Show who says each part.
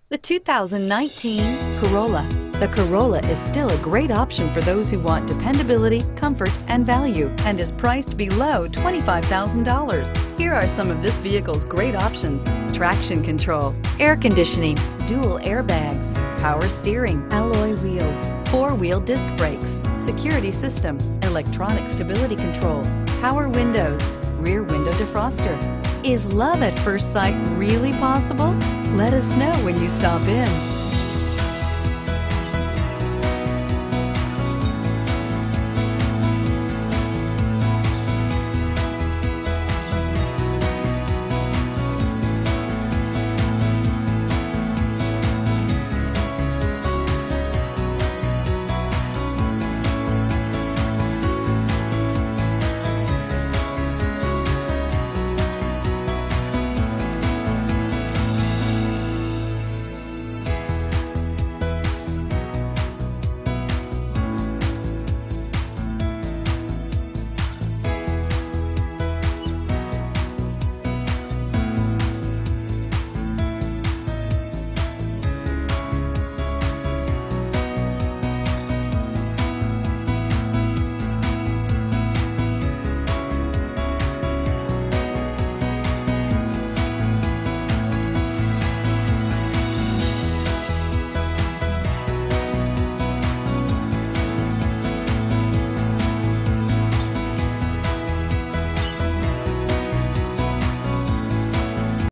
Speaker 1: The 2019 Corolla. The Corolla is still a great option for those who want dependability, comfort, and value, and is priced below $25,000. Here are some of this vehicle's great options: traction control, air conditioning, dual airbags, power steering, alloy wheels, four-wheel disc brakes, security system, electronic stability control, power windows, rear window defroster. Is love at first sight really possible? Let us know when you stop in.